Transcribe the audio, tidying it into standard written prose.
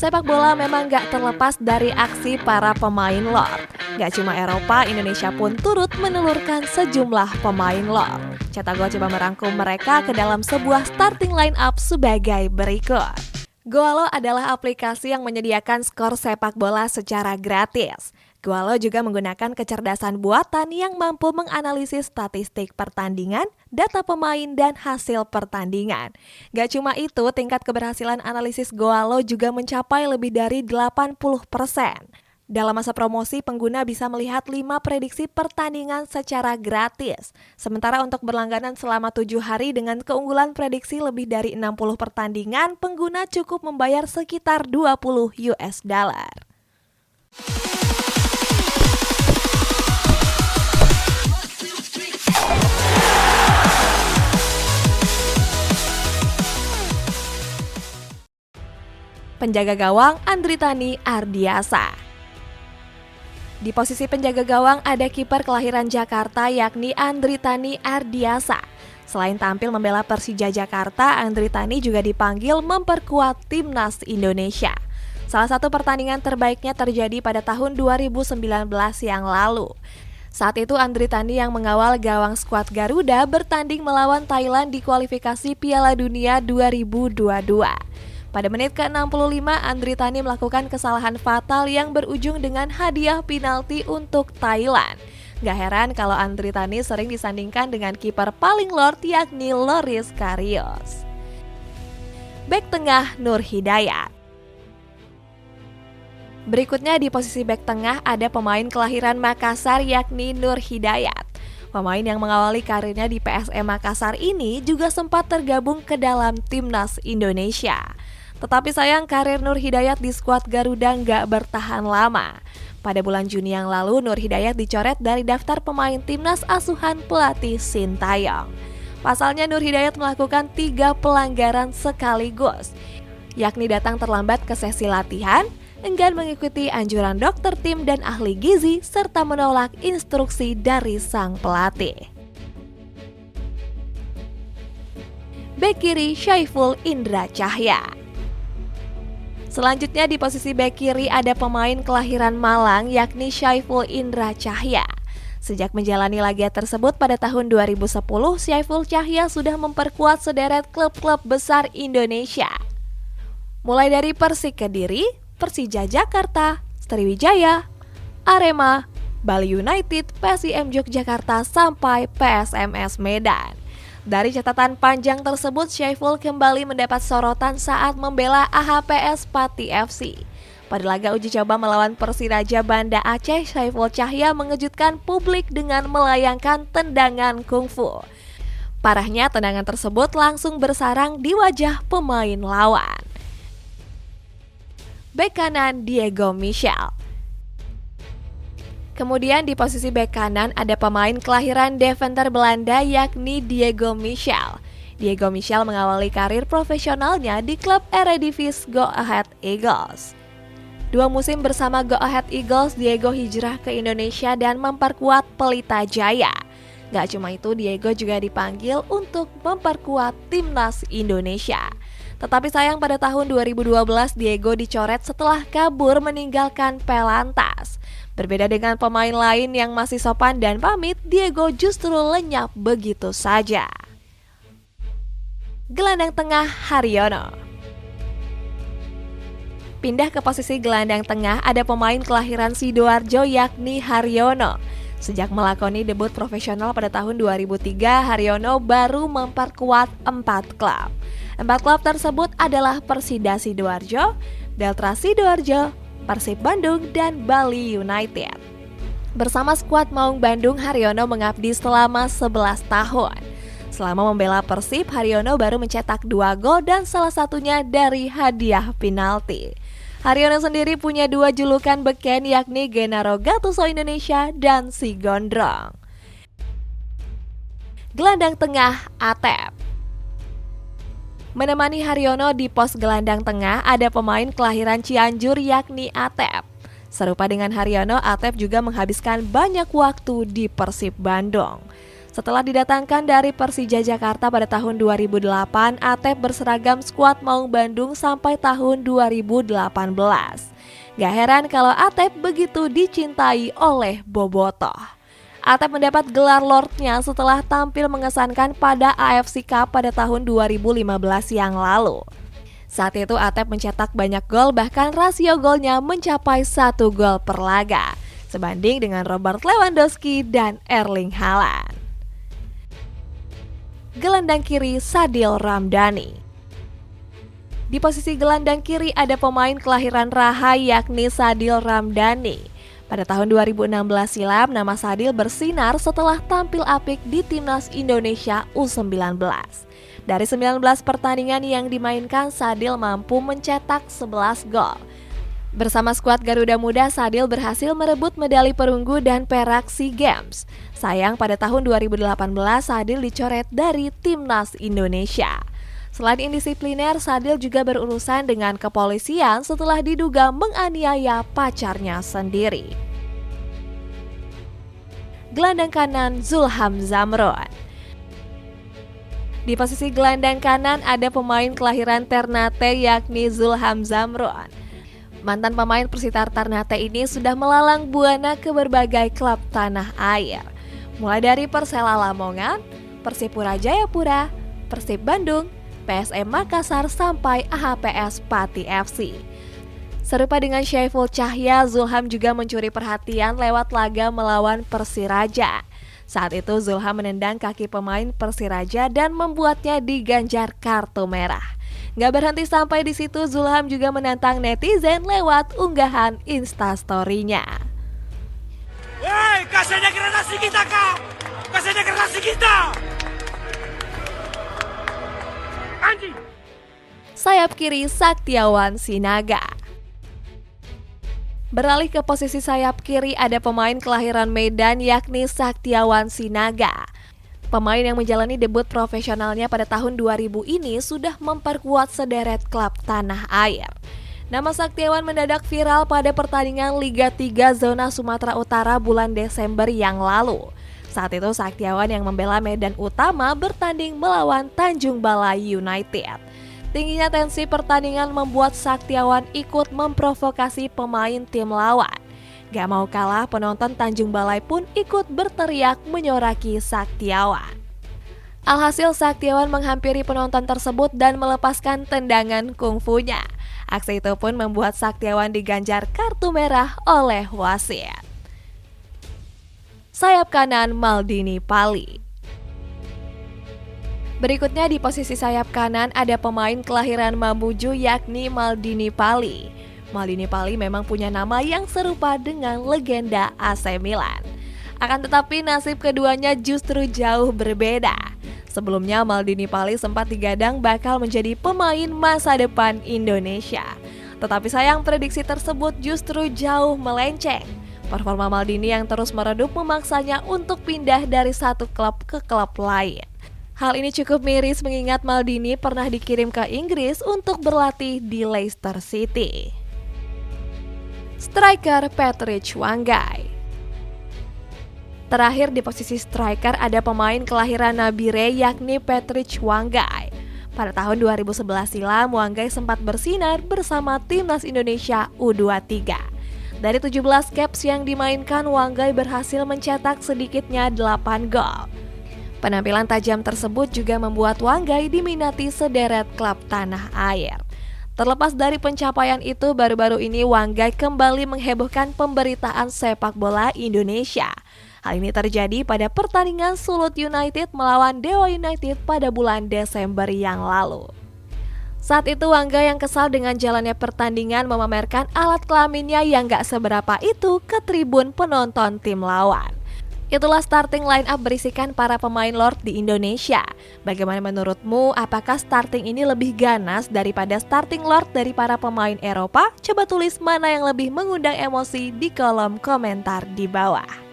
Sepak bola memang gak terlepas dari aksi para pemain Lord. Gak cuma Eropa, Indonesia pun turut menelurkan sejumlah pemain Lord. Cetak Gol coba merangkum mereka ke dalam sebuah starting line up sebagai berikut. Goalo adalah aplikasi yang menyediakan skor sepak bola secara gratis. Goalo juga menggunakan kecerdasan buatan yang mampu menganalisis statistik pertandingan, data pemain, dan hasil pertandingan. Gak cuma itu, tingkat keberhasilan analisis Goalo juga mencapai lebih dari 80%. Dalam masa promosi, pengguna bisa melihat 5 prediksi pertandingan secara gratis. Sementara untuk berlangganan selama 7 hari dengan keunggulan prediksi lebih dari 60 pertandingan, pengguna cukup membayar sekitar $20. Penjaga gawang Andritani Ardiasa. Di posisi penjaga gawang ada kiper kelahiran Jakarta yakni Andritani Ardiasa. Selain tampil membela Persija Jakarta, Andritani juga dipanggil memperkuat timnas Indonesia. Salah satu pertandingan terbaiknya terjadi pada tahun 2019 yang lalu. Saat itu Andritani yang mengawal gawang skuad Garuda bertanding melawan Thailand di kualifikasi Piala Dunia 2022. Pada menit ke-65, Andritani melakukan kesalahan fatal yang berujung dengan hadiah penalti untuk Thailand. Gak heran kalau Andritani sering disandingkan dengan kiper paling Lord yakni Loris Karius. Bek tengah Nur Hidayat. Berikutnya di posisi bek tengah ada pemain kelahiran Makassar yakni Nur Hidayat. Pemain yang mengawali karirnya di PSM Makassar ini juga sempat tergabung ke dalam timnas Indonesia. Tetapi sayang karir Nur Hidayat di skuad Garuda nggak bertahan lama. Pada bulan Juni yang lalu, Nur Hidayat dicoret dari daftar pemain timnas asuhan pelatih Sintayong. Pasalnya Nur Hidayat melakukan 3 pelanggaran sekaligus, yakni datang terlambat ke sesi latihan, enggan mengikuti anjuran dokter tim dan ahli gizi, serta menolak instruksi dari sang pelatih. Bek kiri Syaiful Indra Cahya. Selanjutnya di posisi bek kiri ada pemain kelahiran Malang yakni Syaiful Indra Cahya. Sejak menjalani laga tersebut pada tahun 2010, Syaiful Cahya sudah memperkuat sederet klub-klub besar Indonesia. Mulai dari Persik Kediri, Persija Jakarta, Sriwijaya, Arema, Bali United, PSIM Yogyakarta sampai PSMS Medan. Dari catatan panjang tersebut, Syaiful kembali mendapat sorotan saat membela AHPS Pati FC. Pada laga uji coba melawan Persiraja Banda Aceh, Syaiful Cahya mengejutkan publik dengan melayangkan tendangan kungfu. Parahnya, tendangan tersebut langsung bersarang di wajah pemain lawan. Bek kanan Diego Michel. Kemudian di posisi bek kanan ada pemain kelahiran Deventer Belanda yakni Diego Michel. Diego Michel mengawali karir profesionalnya di klub Eredivisie Go Ahead Eagles. 2 musim bersama Go Ahead Eagles, Diego hijrah ke Indonesia dan memperkuat Pelita Jaya. Gak cuma itu, Diego juga dipanggil untuk memperkuat timnas Indonesia. Tetapi sayang pada tahun 2012 Diego dicoret setelah kabur meninggalkan Pelantas. Berbeda dengan pemain lain yang masih sopan dan pamit, Diego justru lenyap begitu saja. Gelandang tengah Haryono. Pindah ke posisi gelandang tengah ada pemain kelahiran Sidoarjo yakni Haryono. Sejak melakoni debut profesional pada tahun 2003, Haryono baru memperkuat 4 klub. 4 klub tersebut adalah Persida Sidoarjo, Delta Sidoarjo, Persib Bandung, dan Bali United. Bersama skuad Maung Bandung, Haryono mengabdi selama 11 tahun. Selama membela Persib, Haryono baru mencetak 2 gol dan salah satunya dari hadiah penalti. Haryono sendiri punya 2 julukan beken yakni Gennaro Gattuso Indonesia dan Si Gondrong. Gelandang tengah Atep. Menemani Haryono di pos gelandang tengah ada pemain kelahiran Cianjur yakni Atep. Serupa dengan Haryono, Atep juga menghabiskan banyak waktu di Persib Bandung. Setelah didatangkan dari Persija Jakarta pada tahun 2008, Atep berseragam skuad Maung Bandung sampai tahun 2018. Gak heran kalau Atep begitu dicintai oleh Bobotoh. Atep mendapat gelar Lordnya setelah tampil mengesankan pada AFC Cup pada tahun 2015 yang lalu. Saat itu Atep mencetak banyak gol, bahkan rasio golnya mencapai 1 gol per laga, sebanding dengan Robert Lewandowski dan Erling Haaland. Gelandang kiri Sadil Ramdhani. Di posisi gelandang kiri ada pemain kelahiran Raha yakni Sadil Ramdhani. Pada tahun 2016 silam, nama Sadil bersinar setelah tampil apik di Timnas Indonesia U19. Dari 19 pertandingan yang dimainkan, Sadil mampu mencetak 11 gol. Bersama skuad Garuda Muda, Sadil berhasil merebut medali perunggu dan perak SEA Games. Sayang pada tahun 2018 Sadil dicoret dari Timnas Indonesia. Selain indisipliner, Sadil juga berurusan dengan kepolisian setelah diduga menganiaya pacarnya sendiri. Gelandang kanan Zulham Zamron. Di posisi gelandang kanan ada pemain kelahiran Ternate yakni Zulham Zamron. Mantan pemain Persita Ternate ini sudah melalang buana ke berbagai klub tanah air, mulai dari Persela Lamongan, Persipura Jayapura, Persib Bandung, PSM Makassar sampai AHPS Pati FC. Serupa dengan Syaiful Cahya, Zulham juga mencuri perhatian lewat laga melawan Persiraja. Saat itu Zulham menendang kaki pemain Persiraja dan membuatnya diganjar kartu merah. Gak berhenti sampai di situ, Zulham juga menantang netizen lewat unggahan Instastory-nya. Hei, kasih degradasi kita kak! Kasih degradasi kita! Anjing! Sayap kiri Saktiawan Sinaga. Beralih ke posisi sayap kiri ada pemain kelahiran Medan yakni Saktiawan Sinaga. Pemain yang menjalani debut profesionalnya pada tahun 2000 ini sudah memperkuat sederet klub tanah air. Nama Saktiawan mendadak viral pada pertandingan Liga 3 Zona Sumatera Utara bulan Desember yang lalu. Saat itu Saktiawan yang membela Medan Utama bertanding melawan Tanjung Balai United. Tingginya tensi pertandingan membuat Saktiawan ikut memprovokasi pemain tim lawan. Gak mau kalah, penonton Tanjung Balai pun ikut berteriak menyoraki Saktiawan. Alhasil Saktiawan menghampiri penonton tersebut dan melepaskan tendangan kungfunya. Aksi itu pun membuat Saktiawan diganjar kartu merah oleh wasit. Sayap kanan Maldini Pali. Berikutnya di posisi sayap kanan ada pemain kelahiran Mamuju yakni Maldini Pali. Maldini Pali memang punya nama yang serupa dengan legenda AC Milan. Akan tetapi nasib keduanya justru jauh berbeda. Sebelumnya Maldini Pali sempat digadang bakal menjadi pemain masa depan Indonesia. Tetapi sayang prediksi tersebut justru jauh melenceng. Performa Maldini yang terus meredup memaksanya untuk pindah dari satu klub ke klub lain. Hal ini cukup miris mengingat Maldini pernah dikirim ke Inggris untuk berlatih di Leicester City. Striker Patrick Wanggai. Terakhir di posisi striker ada pemain kelahiran Nabire yakni Patrick Wanggai. Pada tahun 2011 silam, Wanggai sempat bersinar bersama Timnas Indonesia U23. Dari 17 caps yang dimainkan, Wanggai berhasil mencetak sedikitnya 8 gol. Penampilan tajam tersebut juga membuat Wanggai diminati sederet klub tanah air. Terlepas dari pencapaian itu, baru-baru ini Wanggai kembali menghebohkan pemberitaan sepak bola Indonesia. Hal ini terjadi pada pertandingan Sulut United melawan Dewa United pada bulan Desember yang lalu. Saat itu Wanggai yang kesal dengan jalannya pertandingan memamerkan alat kelaminnya yang gak seberapa itu ke tribun penonton tim lawan. Itulah starting line up berisikan para pemain Lord di Indonesia. Bagaimana menurutmu, apakah starting ini lebih ganas daripada starting Lord dari para pemain Eropa? Coba tulis mana yang lebih mengundang emosi di kolom komentar di bawah.